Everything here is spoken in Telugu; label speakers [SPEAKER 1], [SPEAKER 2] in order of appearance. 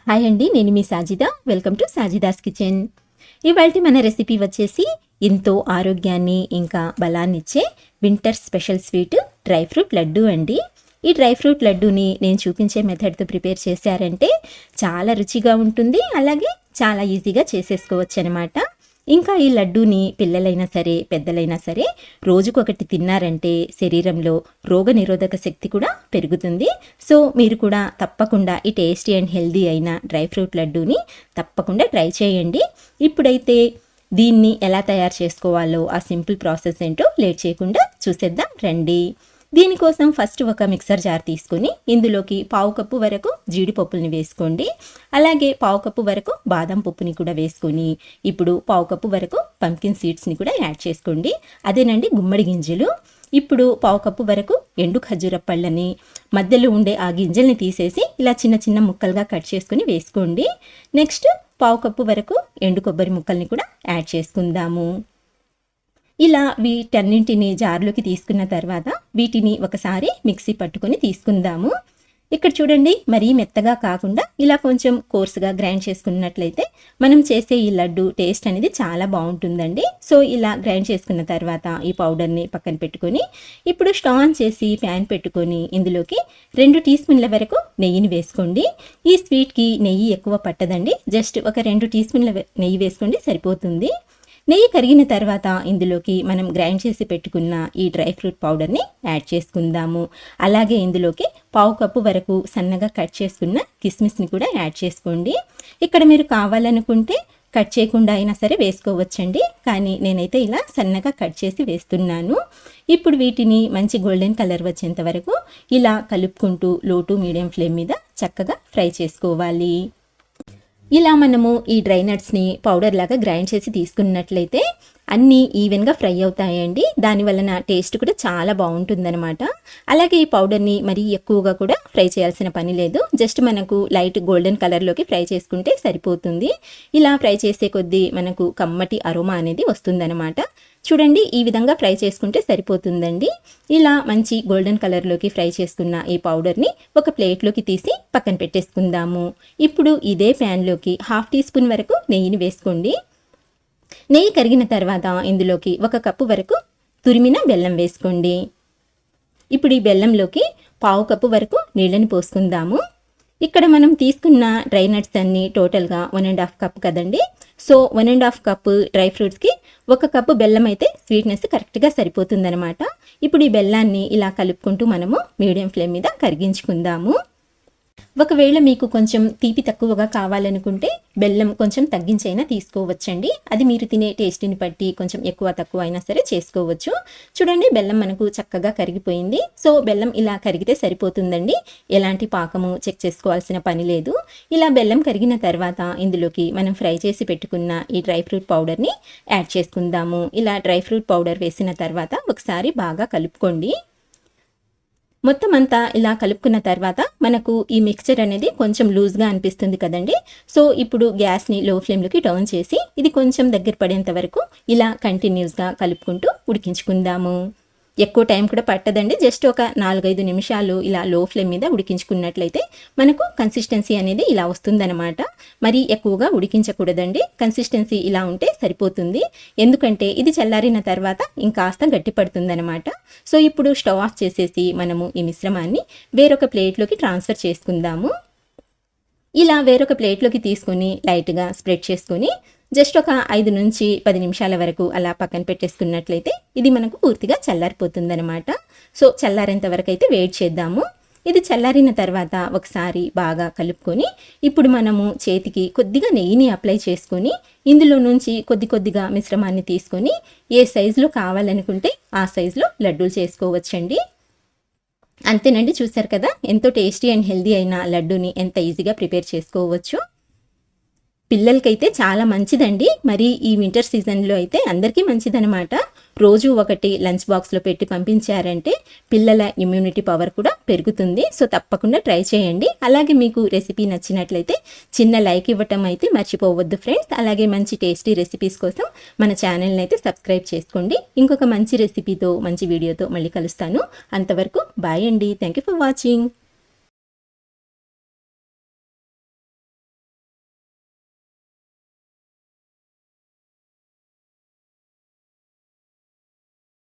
[SPEAKER 1] హాయ్ అండి, నేను మీ Sajida. Welcome to Sajida's kitchen. ఇవాల్టి మన రెసిపీ వచ్చేసి ఎంతో ఆరోగ్యాన్ని ఇంకా బలాన్నిచ్చే winter special sweet dry fruit laddu అండి. ఈ డ్రై ఫ్రూట్ లడ్డూని నేను చూపించే మెథడ్తో ప్రిపేర్ చేశారంటే చాలా రుచిగా ఉంటుంది, అలాగే చాలా ఈజీగా చేసేసుకోవచ్చు అనమాట. ఇంకా ఈ లడ్డూని పిల్లలైనా సరే పెద్దలైనా సరే రోజుకొకటి తిన్నారంటే శరీరంలో రోగనిరోధక శక్తి కూడా పెరుగుతుంది. సో మీరు కూడా తప్పకుండా ఈ టేస్టీ అండ్ హెల్దీ అయిన డ్రై ఫ్రూట్ లడ్డూని తప్పకుండా ట్రై చేయండి. ఇప్పుడైతే దీన్ని ఎలా తయారు చేసుకోవాలో ఆ సింపుల్ ప్రాసెస్ ఏంటో లేట్ చేయకుండా చూసేద్దాం రండి. దీనికోసం ఫస్ట్ ఒక మిక్సర్ జార్ తీసుకొని ఇందులోకి పావు కప్పు వరకు జీడిపప్పుల్ని వేసుకోండి. అలాగే పావు కప్పు వరకు బాదం పప్పుని కూడా వేసుకొని ఇప్పుడు పావు కప్పు వరకు పంకిన్ సీడ్స్ని కూడా యాడ్ చేసుకోండి. అదేనండి గుమ్మడి గింజలు. ఇప్పుడు పావు కప్పు వరకు ఎండు ఖర్జూర పళ్ళని మధ్యలో ఉండే ఆ గింజల్ని తీసేసి ఇలా చిన్న చిన్న ముక్కలుగా కట్ చేసుకొని వేసుకోండి. నెక్స్ట్ పావు కప్పు వరకు ఎండు కొబ్బరి ముక్కల్ని కూడా యాడ్ చేసుకుందాము. ఇలా వీటన్నింటిని జార్లోకి తీసుకున్న తర్వాత వీటిని ఒకసారి మిక్సీ పట్టుకొని తీసుకుందాము. ఇక్కడ చూడండి, మరీ మెత్తగా కాకుండా ఇలా కొంచెం కోర్సుగా గ్రైండ్ చేసుకున్నట్లయితే మనం చేసే ఈ లడ్డు టేస్ట్ అనేది చాలా బాగుంటుందండి. సో ఇలా గ్రైండ్ చేసుకున్న తర్వాత ఈ పౌడర్ని పక్కన పెట్టుకొని ఇప్పుడు స్టవ్ ఆన్ చేసి ప్యాన్ పెట్టుకొని ఇందులోకి 2 టీ స్పూన్ల వరకు నెయ్యిని వేసుకోండి. ఈ స్వీట్కి నెయ్యి ఎక్కువ పట్టదండి, జస్ట్ ఒక 2 టీ స్పూన్ల నెయ్యి వేసుకోండి సరిపోతుంది. నెయ్యి కరిగిన తర్వాత ఇందులోకి మనం గ్రైండ్ చేసి పెట్టుకున్న ఈ డ్రై ఫ్రూట్ పౌడర్ని యాడ్ చేసుకుందాము. అలాగే ఇందులోకి పావు కప్పు వరకు సన్నగా కట్ చేసుకున్న కిస్మిస్ని కూడా యాడ్ చేసుకోండి. ఇక్కడ మీరు కావాలనుకుంటే కట్ చేయకుండా అయినా సరే వేసుకోవచ్చండి, కానీ నేనైతే ఇలా సన్నగా కట్ చేసి వేస్తున్నాను. ఇప్పుడు వీటిని మంచి గోల్డెన్ కలర్ వచ్చేంత వరకు ఇలా కలుపుకుంటూ లో టు మీడియం ఫ్లేమ్ మీద చక్కగా ఫ్రై చేసుకోవాలి. ఇలా మనము ఈ డ్రై నట్స్ని పౌడర్ లాగా గ్రైండ్ చేసి తీసుకున్నట్లయితే అన్నీ ఈవెన్గా ఫ్రై అవుతాయండి. దానివలన టేస్ట్ కూడా చాలా బాగుంటుందన్నమాట. అలాగే ఈ పౌడర్ని మరీ ఎక్కువగా కూడా ఫ్రై చేయాల్సిన పని లేదు, జస్ట్ మనకు లైట్ గోల్డెన్ కలర్లోకి ఫ్రై చేసుకుంటే సరిపోతుంది. ఇలా ఫ్రై చేసే కొద్దీ మనకు కమ్మటి అరోమా అనేది వస్తుందన్నమాట. చూడండి, ఈ విధంగా ఫ్రై చేసుకుంటే సరిపోతుందండి. ఇలా మంచి గోల్డెన్ కలర్లోకి ఫ్రై చేసుకున్న ఈ పౌడర్ని ఒక ప్లేట్లోకి తీసి పక్కన పెట్టేసుకుందాము. ఇప్పుడు ఇదే ప్యాన్లోకి 1/2 టీ స్పూన్ వరకు నెయ్యిని వేసుకోండి. నెయ్యి కరిగిన తర్వాత ఇందులోకి 1 కప్పు వరకు తురిమిన బెల్లం వేసుకోండి. ఇప్పుడు ఈ బెల్లంలోకి పావు కప్పు వరకు నీళ్ళని పోసుకుందాము. ఇక్కడ మనం తీసుకున్న డ్రై నట్స్ అన్నీ టోటల్గా 1.5 కప్ కదండి. సో 1.5 కప్పు డ్రై ఫ్రూట్స్కి 1 కప్పు బెల్లం అయితే స్వీట్నెస్ కరెక్ట్గా సరిపోతుందన్నమాట. ఇప్పుడు ఈ బెల్లాన్ని ఇలా కలుపుకుంటూ మనము మీడియం ఫ్లేమ్ మీద కరిగించుకుందాము. ఒకవేళ మీకు కొంచెం తీపి తక్కువగా కావాలనుకుంటే బెల్లం కొంచెం తగ్గించైనా తీసుకోవచ్చండి. అది మీరు తినే టేస్ట్ని బట్టి కొంచెం ఎక్కువ తక్కువ అయినా సరే చేసుకోవచ్చు. చూడండి, బెల్లం మనకు చక్కగా కరిగిపోయింది. సో బెల్లం ఇలా కరిగితే సరిపోతుందండి, ఎలాంటి పాకము చెక్ చేసుకోవాల్సిన పని లేదు. ఇలా బెల్లం కరిగిన తర్వాత ఇందులోకి మనం ఫ్రై చేసి పెట్టుకున్న ఈ డ్రై ఫ్రూట్ పౌడర్ని యాడ్ చేసుకుందాము. ఇలా డ్రై ఫ్రూట్ పౌడర్ వేసిన తర్వాత ఒకసారి బాగా కలుపుకోండి. మొత్తం అంతా ఇలా కలుపుకున్న తర్వాత మనకు ఈ మిక్చర్ అనేది కొంచెం లూజ్గా అనిపిస్తుంది కదండి. సో ఇప్పుడు గ్యాస్ని లో ఫ్లేమ్లోకి టర్న్ చేసి ఇది కొంచెం దగ్గర పడేంత వరకు ఇలా కంటిన్యూస్గా కలుపుకుంటూ ఉడికించుకుందాము. ఎక్కువ టైం కూడా పట్టదండి, జస్ట్ ఒక 4-5 నిమిషాలు ఇలా లో ఫ్లేమ్ మీద ఉడికించుకున్నట్లయితే మనకు కన్సిస్టెన్సీ అనేది ఇలా వస్తుందన్నమాట. మరీ ఎక్కువగా ఉడికించకూడదండి, కన్సిస్టెన్సీ ఇలా ఉంటే సరిపోతుంది. ఎందుకంటే ఇది చల్లారిన తర్వాత ఇంకాస్త గట్టి పడుతుందన్నమాట. సో ఇప్పుడు స్టవ్ ఆఫ్ చేసేసి మనము ఈ మిశ్రమాన్ని వేరొక ప్లేట్లోకి ట్రాన్స్ఫర్ చేసుకుందాము. ఇలా వేరొక ప్లేట్లోకి తీసుకొని లైట్గా స్ప్రెడ్ చేసుకొని జస్ట్ ఒక 5 నుంచి 10 నిమిషాల వరకు అలా పక్కన పెట్టేసుకున్నట్లయితే ఇది మనకు పూర్తిగా చల్లారిపోతుందన్నమాట. సో చల్లారేంత వరకు అయితే వెయిట్ చేద్దాము. ఇది చల్లారిన తర్వాత ఒకసారి బాగా కలుపుకొని ఇప్పుడు మనము చేతికి కొద్దిగా నెయ్యిని అప్లై చేసుకొని ఇందులో నుంచి కొద్దిగా మిశ్రమాన్ని తీసుకొని ఏ సైజులో కావాలనుకుంటే ఆ సైజులో లడ్డూలు చేసుకోవచ్చండి. అంతేనండి, చూసారు కదా ఎంతో టేస్టీ అండ్ హెల్దీ అయిన లడ్డూని ఎంత ఈజీగా ప్రిపేర్ చేసుకోవచ్చు. పిల్లలకైతే చాలా మంచిదండి. మరి ఈ వింటర్ సీజన్లో అయితే అందరికీ మంచిదనమాట. రోజు ఒకటి లంచ్ బాక్స్లో పెట్టి పంపించారంటే పిల్లల ఇమ్యూనిటీ పవర్ కూడా పెరుగుతుంది. సో తప్పకుండా ట్రై చేయండి. అలాగే మీకు రెసిపీ నచ్చినట్లయితే చిన్న లైక్ ఇవ్వటం అయితే మర్చిపోవద్దు ఫ్రెండ్స్. అలాగే మంచి టేస్టీ రెసిపీస్ కోసం మన ఛానల్ని అయితే సబ్స్క్రైబ్ చేసుకోండి. ఇంకొక మంచి రెసిపీతో మంచి వీడియోతో మళ్ళీ కలుస్తాను. అంతవరకు బాయ్ అండి. Thank you for watching.